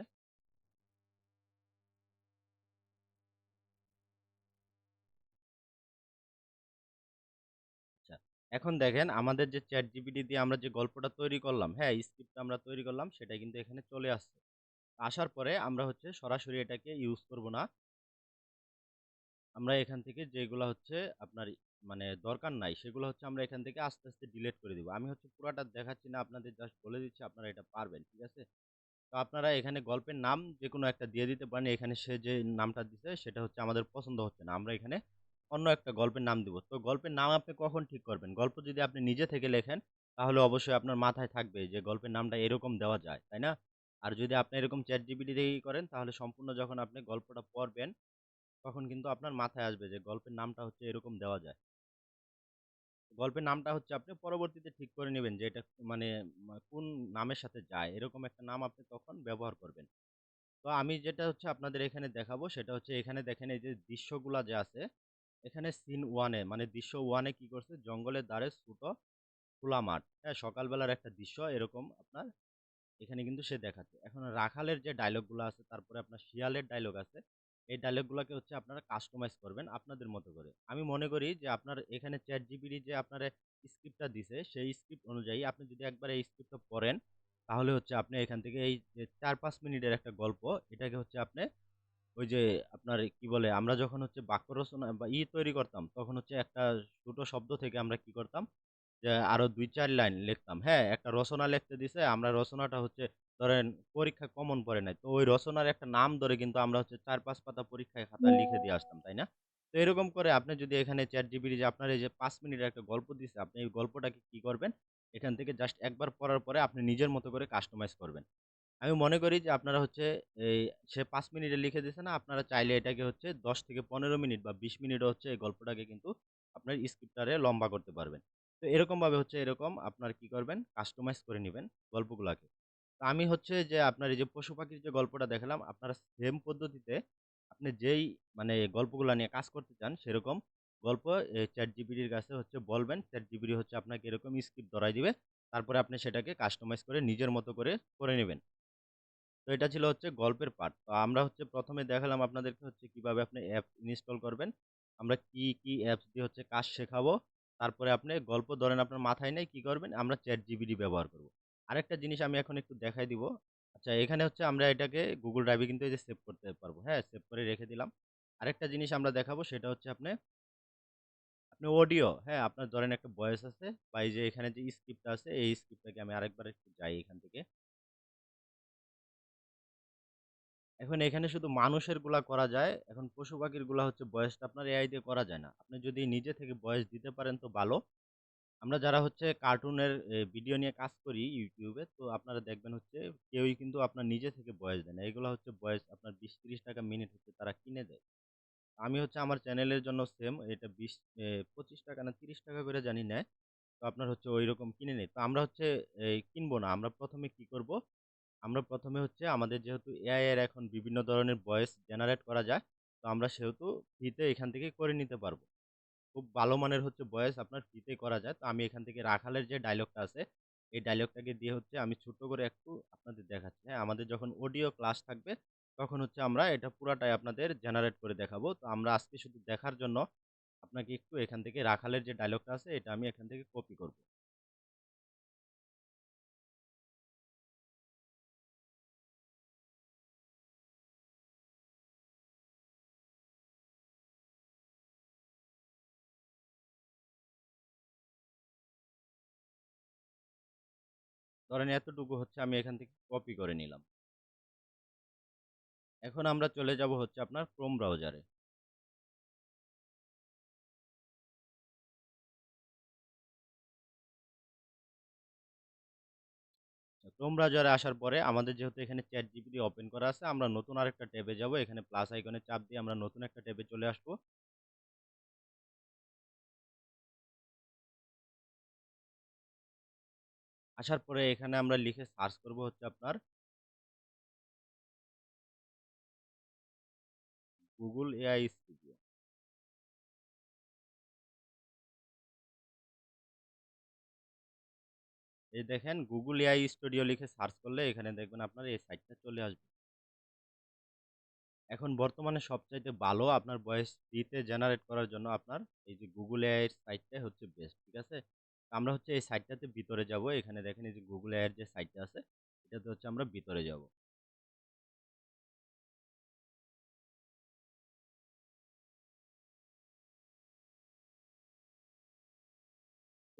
আচ্ছা। এখন দেখেন আমাদের যে ChatGPT দিয়ে আমরা যে গল্পটা তৈরি করলাম, হ্যাঁ? স্ক্রিপ্টটা আমরা তৈরি করলাম সেটা কিন্তু এখানে চলে আসছে। আসার পরে আমরা হচ্ছে সরাসরি এটাকে ইউজ করব না। আমরা এখান থেকে যেগুলা হচ্ছে আপনার মানে দরকার নাই সেগুলো হচ্ছে আমরা এখান থেকে আস্তে, আস্তে ডিলিট করে দিব। আমি হচ্ছে পুরাটা দেখাচ্ছি না, আপনাদের জাস্ট বলে দিচ্ছি আপনারা এটা পারবেন। ঠিক আছে? তো আপনারা এখানে গল্পের নাম যেকোনো একটা দিয়ে দিতে পারেন। এখানে সে যে নামটা দিছে সেটা হচ্ছে আমাদের পছন্দ হচ্ছে না। আমরা এখানে অন্য একটা গল্পের নাম দিব। তো গল্পের নাম আপনি কখন ঠিক করবেন? গল্প যদি আপনি নিজে থেকে লেখেন তাহলে অবশ্যই আপনার মাথায় থাকবে যে গল্পের নামটা এরকম দেওয়া যায়, তাই না? আর যদি আপনি এরকম ChatGPT দিয়েই করেন তাহলে সম্পূর্ণ যখন আপনি গল্পটা পড়বেন তখন কিন্তু আপনার মাথায় আসবে যে গল্পের নামটা হচ্ছে এরকম দেওয়া যায়। গল্পের নামটা হচ্ছে আপনি পরবর্তীতে ঠিক করে নিবেন যে এটা মানে কোন নামের সাথে যায়। এরকম একটা নাম আপনি তখন ব্যবহার করবেন। তো আমি যেটা হচ্ছে আপনাদের এখানে দেখাবো সেটা হচ্ছে এখানে দেখেন এই যে দৃশ্যগুলা যে আছে, এখানে সিন 1 এ মানে দৃশ্য 1 এ কি করছে জঙ্গলের ধারে ছোট খোলা মাঠ। হ্যাঁ? সকালবেলার একটা দৃশ্য এরকম আপনার এখানে কিন্তু সে দেখাচ্ছে। এখন রাখালের যে ডায়ালগগুলো আছে, তারপরে আপনার শিয়ালের ডায়ালগ আছে। এই ডায়ালগগুলাকে হচ্ছে আপনারা কাস্টমাইজ করবেন আপনাদের মতো করে। আমি মনে করি যে আপনার এখানে ChatGPT যে আপনারে স্ক্রিপ্টটা দিছে, সেই স্ক্রিপ্ট অনুযায়ী আপনি যদি একবার এই স্ক্রিপ্টটা পড়েন, তাহলে হচ্ছে আপনি এখান থেকে এই যে ৪-৫ মিনিটের একটা গল্প, এটাকে হচ্ছে আপনি ওই যে আপনার কি বলে আমরা যখন হচ্ছে বাক্য রচনা বা তৈরি করতাম, তখন হচ্ছে একটা ছোট শব্দ থেকে আমরা কি করতাম যে আরো ২-৪ লাইন লিখতাম। হ্যাঁ? একটা রচনা লিখতে দিছে, আমরা রচনাটা হচ্ছে ধরেন পরীক্ষায় কমন পড়ে নাই। তো ওই রচনার একটা নাম ধরে কিন্তু আমরা হচ্ছে ৪-৫ পাতা পরীক্ষায় খাতায় লিখে দিয়ে আসতাম, তাই না? তো এরকম করে আপনি যদি এখানে ChatGPT যে আপনার এই যে ৫ মিনিটের একটা গল্প দিছে, আপনি এই গল্পটাকে কি করবেন? এখান থেকে জাস্ট একবার পড়ার পরে আপনি নিজের মতো করে কাস্টমাইজ করবেন। আমি মনে করি যে আপনারা হচ্ছে এই সে ৫ মিনিটে লিখে দিছে না, আপনারা চাইলে এটাকে হচ্ছে ১০ থেকে ১৫ মিনিট বা ২০ মিনিটও হচ্ছে এই গল্পটাকে কিন্তু আপনার স্ক্রিপ্টারে লম্বা করতে পারবেন। তো এরকমভাবে হচ্ছে এরকম আপনার কি করবেন কাস্টমাইজ করে নিবেন গল্পগুলাকে। তো আমি হচ্ছে যে আপনার এই যে পশু-পাখির যে গল্পটা দেখালাম, আপনারা সেম পদ্ধতিতে আপনি যেই মানে গল্পগুলা নিয়ে কাজ করতে চান সেরকম গল্প ChatGPT-র কাছে হচ্ছে বলবেন। ChatGPT হচ্ছে আপনাকে এরকম স্ক্রিপ্ট ধরায় দিবে। তারপরে আপনি সেটাকে কাস্টমাইজ করে নিজের মতো করে নিবেন। তো এটা ছিল হচ্ছে গল্পের পার্ট। তো আমরা হচ্ছে ১ম এ দেখালাম আপনাদেরকে হচ্ছে কিভাবে আপনি অ্যাপ ইনস্টল করবেন। আমরা কি, কি অ্যাপস দিয়ে হচ্ছে কাজ শেখাবো। তারপরে আপনি গল্প ধরেন আপনার মাথায় নেই কি করবেন? আমরা ChatGPT ব্যবহার করব। আরেকটা জিনিস আমি এখন একটু দেখাই দিব। আচ্ছা এখানে হচ্ছে আমরা এটাকে Google Drive এ কিন্তু এই যে সেভ করতে পারবো। হ্যাঁ? সেভ করে রেখে দিলাম। আরেকটা জিনিস আমরা দেখাবো সেটা হচ্ছে আপনি অডিও, হ্যাঁ? আপনার ধরেন একটা ভয়েস আছে বা এই যে এখানে যে স্ক্রিপ্ট আছে এই স্ক্রিপ্টটাকে আমি আরেকবার একটু যাই এখান থেকে। এখন এখানে শুধু মানুষের গুলা করা যায়। এখন পশু-পাখির গুলা হচ্ছে ভয়েসটা আপনার এআই দিয়ে করা যায় না। আপনি যদি নিজে থেকে ভয়েস দিতে পারেন তো ভালো। আমরা যারা হচ্ছে কার্টুনের ভিডিও নিয়ে কাজ করি YouTube এ, তো আপনারা দেখবেন হচ্ছে কেউই কিন্তু আপনার নিজে থেকে ভয়েস দেয় না। এগুলা হচ্ছে ভয়েস আপনার ৳২০-৳৩০ মিনিট হচ্ছে তারা কিনে দেয়। আমি হচ্ছে আমার চ্যানেলের জন্য সেম এটা ২০ ৳২৫ না ৳৩০ করে জানি নেয়। তো আপনার হচ্ছে ঐরকম কিনে নেই। তো আমরা হচ্ছে কিনবো না। আমরা ১ম এ কি করব? আমরা ১ম এ হচ্ছে আমাদের যেহেতু এআই এর এখন বিভিন্ন ধরনের ভয়েস জেনারেট করা যায়। তো আমরা সেহেতু ফ্রিতে এখান থেকেই করে নিতে পারবো। খুব ভালো মানের হচ্ছে ভয়েস আপনার ফ্রিতেই করা যায়। তো আমি এখান থেকে রাখালের যে ডায়ালগটা আছে, এই ডায়ালগটাকে দিয়ে হচ্ছে আমি ছোট্ট করে একটু আপনাদের দেখাচ্ছি। হ্যাঁ? আমাদের যখন অডিও ক্লাস থাকবে, তখন হচ্ছে আমরা এটা পুরাটাই আপনাদের জেনারেট করে দেখাবো। তো আমরা আজকে শুধু দেখার জন্য আপনাকে একটু এখান থেকে রাখালের যে ডায়ালগটা আছে, এটা আমি এখান থেকে কপি করব। ধরেন এতটুকু হচ্ছে আমি এখান থেকে কপি করে নিলাম। এখন আমরা চলে যাব হচ্ছে আপনার Chrome ব্রাউজারে। Chrome ব্রাউজারে আসার পরে আমাদের যেহেতু এখানে ChatGPT ওপেন করা আছে, আমরা নতুন আরেকটা ট্যাবে যাব। এখানে প্লাস আইকনে চাপ দিয়ে আমরা নতুন একটা ট্যাবে চলে আসবো। আসার পরে এখানে আমরা লিখে সার্চ করব হচ্ছে আপনার Google AI Studio। এই দেখেন Google AI Studio লিখে সার্চ করলে এখানে দেখবেন আপনার এই সাইটটা চলে আসবে। এখন বর্তমানে সবচাইতে ভালো আপনার ভয়েস ফ্রিতে জেনারেট করার জন্য আপনার এই যে Google AI এর সাইটটাই হচ্ছে বেস্ট। ঠিক আছে? তো আমরা হচ্ছে এই সাইটটাতে ভিতরে যাব। এখানে দেখেন এই যে Google AI এর যে সাইটটা আছে, এটাতে হচ্ছে আমরা ভিতরে যাব।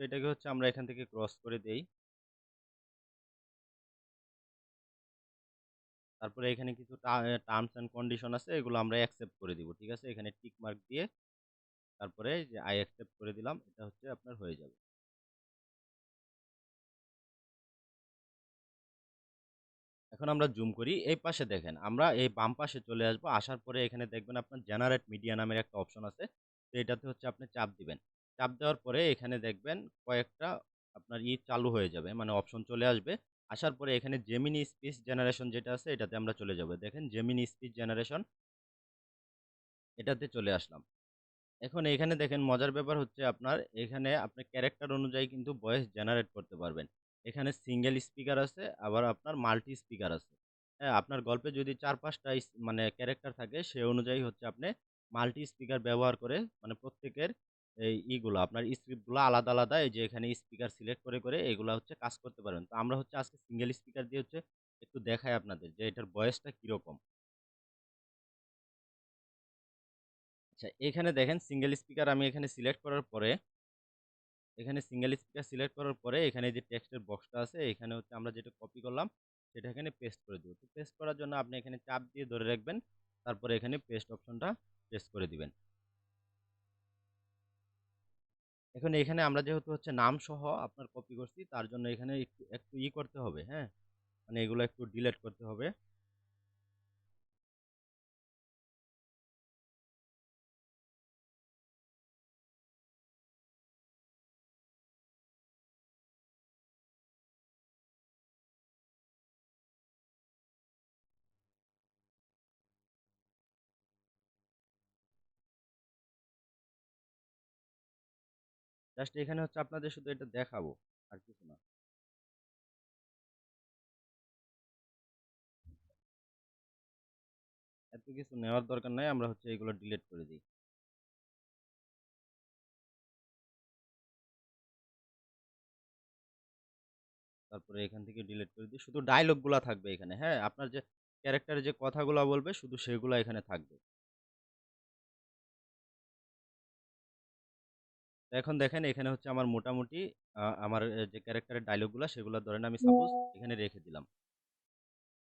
এটাকে হচ্ছে আমরা এখান থেকে ক্রস করে দেই। তারপরে এখানে কিছু টার্মস অ্যান্ড কন্ডিশন আছে, এগুলো আমরা অ্যাকসেপ্ট করে দিব। ঠিক আছে? এখানে টিক মার্ক দিয়ে তারপরে যে আই অ্যাকসেপ্ট করে দিলাম, এটা হচ্ছে আপনার হয়ে যাবে। এখন আমরা জুম করি। এই পাশে দেখেন, আমরা এই বাম পাশে চলে আসবো। আসার পরে এখানে দেখবেন আপনার জেনারেট মিডিয়া নামের একটা অপশন আছে। তো এটাতে হচ্ছে আপনি চাপ দিবেন। চাপ দেওয়ার পরে এখানে দেখবেন কয়েকটা আপনার চালু হয়ে যাবে, মানে অপশন চলে আসবে। আসার পরে এখানে জেমিনি স্পিচ জেনারেশন যেটা আছে এটাতে আমরা চলে যাব। দেখেন জেমিনি স্পিচ জেনারেশন, এটাতে চলে আসলাম। এখন এখানে দেখেন মজার ব্যাপার হচ্ছে আপনার এখানে আপনার ক্যারেক্টার অনুযায়ী কিন্তু ভয়েস জেনারেট করতে পারবেন। এখানে সিঙ্গেল স্পিকার আছে, আবার আপনার মাল্টি স্পিকার আছে। হ্যাঁ, আপনার গল্পে যদি ৪-৫ টা মানে ক্যারেক্টার থাকে, সে অনুযায়ী হচ্ছে আপনি মাল্টি স্পিকার ব্যবহার করে মানে প্রত্যেকের এই ইগুলো আপনার স্ক্রিপ্টগুলো আলাদা, আলাদা এই যে এখানে স্পিকার সিলেক্ট করে এগুলা হচ্ছে কাজ করতে পারবেন। তো আমরা হচ্ছে আজকে সিঙ্গেল স্পিকার দিয়ে হচ্ছে একটু দেখাই আপনাদের যে এটার ভয়েসটা কিরকম। আচ্ছা, এখানে দেখেন সিঙ্গেল স্পিকার আমি এখানে সিলেক্ট করার পরে এখানে সিঙ্গেল স্পিকার সিলেক্ট করার পরে এখানে যে টেক্সটের বক্সটা আছে এখানে হচ্ছে আমরা যেটা কপি করলাম সেটা এখানে পেস্ট করে দেব। তো পেস্ট করার জন্য আপনি এখানে চাপ দিয়ে ধরে রাখবেন, তারপরে এখানে পেস্ট অপশনটা প্রেস করে দিবেন। এখন এখানে আমরা যেহেতু হচ্ছে নাম সহ আপনার কপি করছি, তার জন্য এখানে একটু একটু করতে হবে। হ্যাঁ, মানে এগুলো একটু ডিলিট করতে হবে। জাস্ট এখানে হচ্ছে আপনাদের শুধু এটা দেখাবো, আর কিছু না। এত কিছু নেওয়ার দরকার নাই, আমরা হচ্ছে এগুলো ডিলিট করে দিই। তারপরে এখান থেকে ডিলিট করে দিই, শুধু ডায়লগগুলা থাকবে এখানে। হ্যাঁ, আপনার যে ক্যারেক্টারে যে কথাগুলা বলবে শুধু সেগুলা এখানে থাকবে। তো এখন দেখেন এখানে হচ্ছে আমার মোটামুটি আমার যে ক্যারেক্টারের ডায়লগগুলা সেগুলো ধরেন আমি সাপোজ এখানে রেখে দিলাম।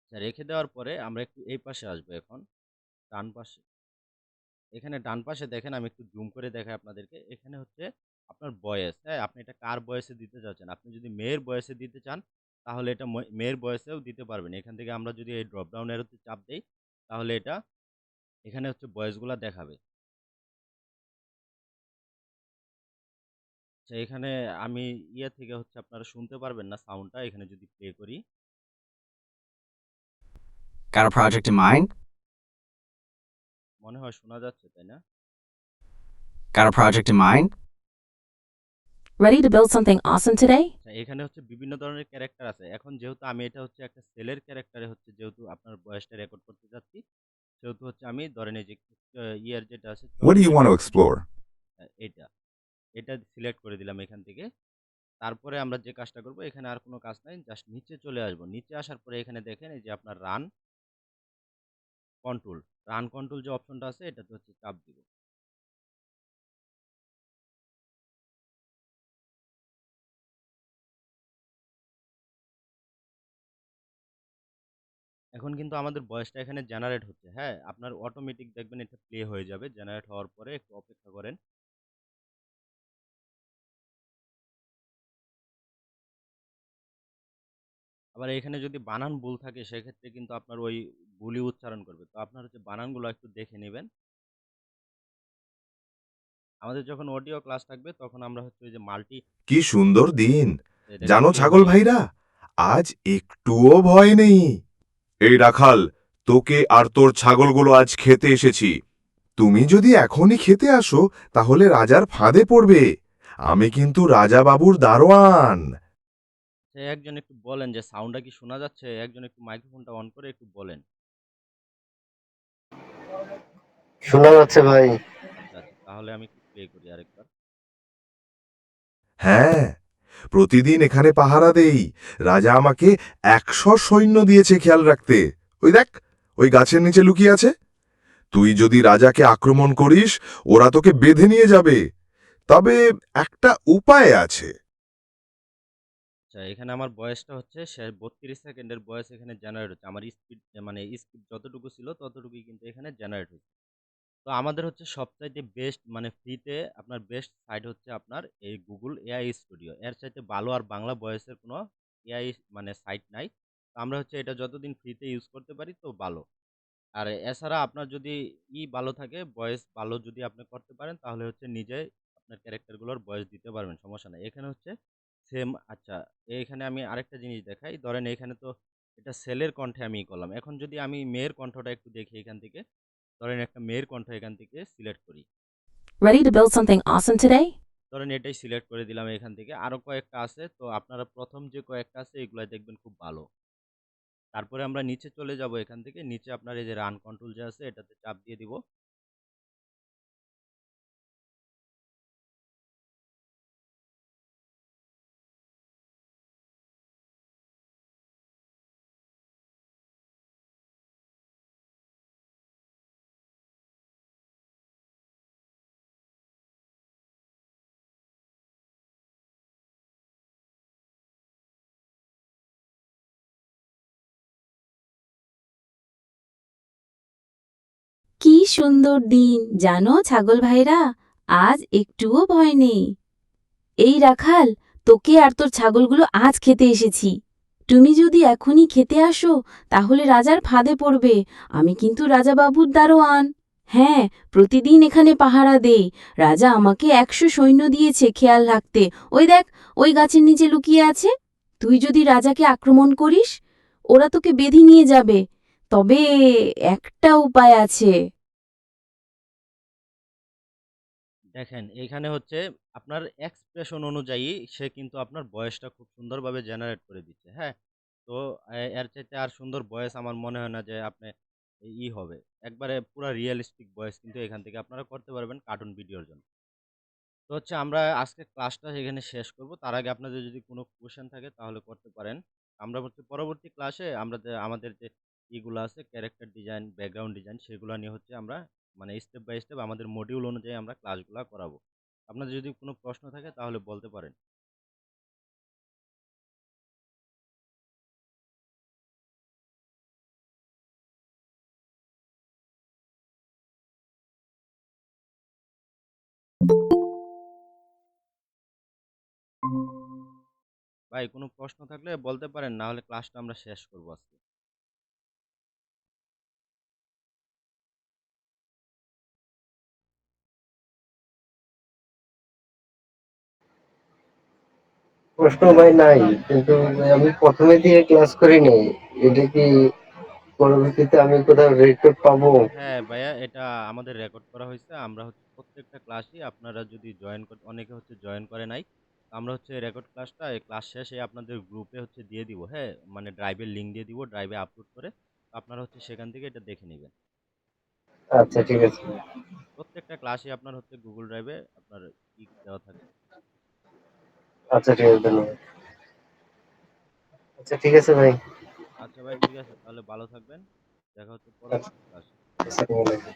আচ্ছা, রেখে দেওয়ার পরে আমরা একটু এই পাশে আসবো এখন, ডান পাশে। এখানে ডান পাশে দেখেন, আমি একটু জুম করে দেখাই আপনাদেরকে। এখানে হচ্ছে আপনার ভয়েস। হ্যাঁ, আপনি এটা কার ভয়েসে দিতে চাচ্ছেন। আপনি যদি মেয়ের ভয়েসে দিতে চান তাহলে এটা মেয়ের ভয়েসেও দিতে পারবেন। এখান থেকে আমরা যদি এই ড্রপ ডাউন এরোতে চাপ দেই তাহলে এটা এখানে হচ্ছে ভয়েসগুলা দেখাবে। আচ্ছা, এখানে আমি থেকে হচ্ছে আপনারা শুনতে পারবেন না সাউন্ডটা, এখানে যদি প্লে করি। Got a project in mind? মনে হয় শোনা যাচ্ছে, তাই না? Got a project in mind? Ready to build something awesome today? আচ্ছা, এখানে হচ্ছে বিভিন্ন ধরনের ক্যারেক্টার আছে। এখন যেহেতু আমি এটা হচ্ছে একটা সেলের ক্যারেক্টারে হচ্ছে যেহেতু আপনার ভয়েসটা রেকর্ড করতে যাচ্ছি, সেহেতু হচ্ছে আমি ধরেন এই যে যেটা আছে What do you want to চলচ্চিত্র, explore? এটা এটা সিলেক্ট করে দিলাম এখান থেকে। তারপরে আমরা যে কাজটা করব, এখানে আর কোনো কাজ নাই, জাস্ট নিচে চলে আসব। নিচে আসার পরে এখানে দেখেন এই যে আপনার রান কন্ট্রোল যে অপশনটা আছে এটাতে হচ্ছে চাপ দিব। এখন কিন্তু আমাদের ভয়েসটা এখানে জেনারেট হচ্ছে। হ্যাঁ, আপনার অটোমেটিক দেখবেন এটা প্লে হয়ে যাবে। জেনারেট হওয়ার পরে একটু অপেক্ষা করেন। আবার এখানে যদি বানান ভুল থাকে সেক্ষেত্রে কিন্তু আপনার ওই ভুলই উচ্চারণ করবে। তো আপনার হচ্ছে বানানগুলো একটু দেখে নেবেন। আমাদের যখন অডিও ক্লাস থাকবে তখন আমরা হচ্ছে ওই যে মাল্টি কি সুন্দর দিন, এটা জানো প্লে ছাগল হয়ে যাবে। ভাইরা, আজ একটুও ভয় নেই। এই রাখাল, তোকে আর তোর ছাগলগুলো আজ খেতে এসেছি। তুমি যদি এখনই খেতে আসো তাহলে রাজার ফাঁদে পড়বে। আমি কিন্তু রাজা বাবুর দারোয়ান। সে একজন একটু বলেন যে সাউন্ডটা কি শোনা যাচ্ছে? একজন একটু মাইক্রোফোনটা অন করে একটু বলেন। শোনা যাচ্ছে ভাই। আচ্ছা, আচ্ছা, তাহলে আমি একটু প্লে করি আরেকবার। হ্যাঁ, প্রতিদিন এখানে পাহারা দেই। রাজা আমাকে ১০০ সৈন্য দিয়েছে খেয়াল রাখতে। ওই দেখ, ওই গাছের নিচে লুকিয়ে আছে। তুই যদি রাজাকে আক্রমণ করিস, ওরা তোকে বেঁধে নিয়ে যাবে। তবে একটা উপায় আছে। আচ্ছা, এখানে আমার বয়সটা হচ্ছে 32 সেকেন্ডের বয়স এখানে জেনারেট হচ্ছে। আমার স্পিড মানে স্পিড যতটুকু ছিল ততটুকুই কিন্তু এখানে জেনারেট হচ্ছে। তো আমাদের হচ্ছে সবচাইতে বেস্ট মানে ফ্রিতে আপনার বেস্ট সাইট হচ্ছে আপনার এই Google AI স্টুডিও। এর চাইতে ভালো আর বাংলা ভয়েসের কোনো AI মানে সাইট নাই। তো আমরা হচ্ছে এটা যতদিন ফ্রিতে ইউজ করতে পারি তো ভালো। আর এছাড়া আপনার যদি ভালো থাকে, ভয়েস ভালো যদি আপনি করতে পারেন তাহলে হচ্ছে নিজে আপনার ক্যারেক্টারগুলোর ভয়েস দিতে পারবেন, সমস্যা নাই। এখানে হচ্ছে সেম আচ্ছা, এখানে আমি আরেকটা জিনিস দেখাই। ধরেন এখানে তো এটা ছেলের কণ্ঠে আমি করলাম। এখন যদি আমি মেয়ের কণ্ঠটা একটু দেখি এখান থেকে, ধরেন একটা মেয়ের কণ্ঠ এখান থেকে সিলেক্ট করি। Ready to build something awesome today? ধরেন এটাই সিলেক্ট করে দিলাম এখান থেকে। আরো কয়েকটা আছে। তো আপনারা ১ম যে কয়েকটা আছে এগুলাই দেখবেন খুব ভালো। তারপরে আমরা নিচে চলে যাব এখান থেকে। নিচে আপনার এই যে রান কন্ট্রোল যে আছে এটাতে চাপ দিয়ে দিব। কি সুন্দর দিন জানো ছাগল ভাইরা, আজ একটুও ভয় নেই। এই রাখাল, তোকে আর তোর ছাগলগুলো আজ খেতে এসেছি। তুমি যদি এখনই খেতে আসো তাহলে রাজার ফাঁদে পড়বে। আমি কিন্তু রাজা বাবুর দারোয়ান। হ্যাঁ, প্রতিদিন এখানে পাহারা দেই। রাজা আমাকে 100 সৈন্য দিয়েছে খেয়াল রাখতে। ওই দেখ, ওই গাছের নিচে লুকিয়ে আছে। তুই যদি রাজাকে আক্রমণ করিস, ওরা তোকে বেঁধে নিয়ে যাবে। তবে একটা উপায় আছে। দেখেন এইখানে হচ্ছে আপনার এক্সপ্রেশন অনুযায়ী সে কিন্তু আপনার ভয়েসটা খুব সুন্দরভাবে জেনারেট করে দিচ্ছে। হ্যাঁ? তো এর চাইতে আর সুন্দর ভয়েস আমার মনে হয় না যে আপনি হবে। একবারে পুরা রিয়ালিস্টিক ভয়েস কিন্তু এখান থেকে আপনারা করতে পারবেন কার্টুন ভিডিওর জন্য। তো হচ্ছে আমরা আজকে ক্লাসটা এখানে শেষ করব। তার আগে আপনাদের যদি কোনো কোয়েশ্চেন থাকে তাহলে করতে পারেন। আমরা হচ্ছে পরবর্তী ক্লাসে আমরা আমাদের যে ইগুলা আছে ক্যারেক্টার ডিজাইন, ব্যাকগ্রাউন্ড ডিজাইন সেগুলা নিয়ে হচ্ছে আমরা মানে স্টেপ বাই স্টেপ আমাদের মডিউল অনুযায়ী আমরা ক্লাসগুলা করাবো। আপনাদের যদি কোনো প্রশ্ন থাকে তাহলে বলতে পারেন। ভাই কোনো প্রশ্ন থাকলে বলতে পারেন, না হলে ক্লাসটা আমরা শেষ করব আজকে। প্রশ্ন ভাই নাই, কিন্তু আমি প্রথমে দিয়ে ক্লাস করিনি। এটা কি পরবর্তীতে আমি কোথাও রেকর্ড পাবো? হ্যাঁ ভাইয়া, এটা আমাদের রেকর্ড করা হয়েছে। আমরা হচ্ছে প্রত্যেকটা ক্লাসই আপনারা যদি জয়েন করতে, অনেকে হচ্ছে জয়েন করে নাই। তো আমরা হচ্ছে রেকর্ড ক্লাসটা এই ক্লাস শেষে আপনাদের গ্রুপে হচ্ছে দিয়ে দিব। হ্যাঁ, মানে ড্রাইভের লিঙ্ক দিয়ে দিব, ড্রাইভে আপলোড করে আপনারা হচ্ছে সেখান থেকে এটা দেখে নেবেন। আচ্ছা, ঠিক আছে। প্রত্যেকটা ক্লাসই আপনার হচ্ছে গুগল ড্রাইভে আপনার দেওয়া থাকে। আচ্ছা, ঠিক আছে, ধন্যবাদ। আচ্ছা, ঠিক আছে ভাই। আচ্ছা ভাই, ঠিক আছে, তাহলে ভালো থাকবেন। দেখা হচ্ছে আচ্ছা, পরবর্তী ক্লাসে। আসসালামু আলাইকুম।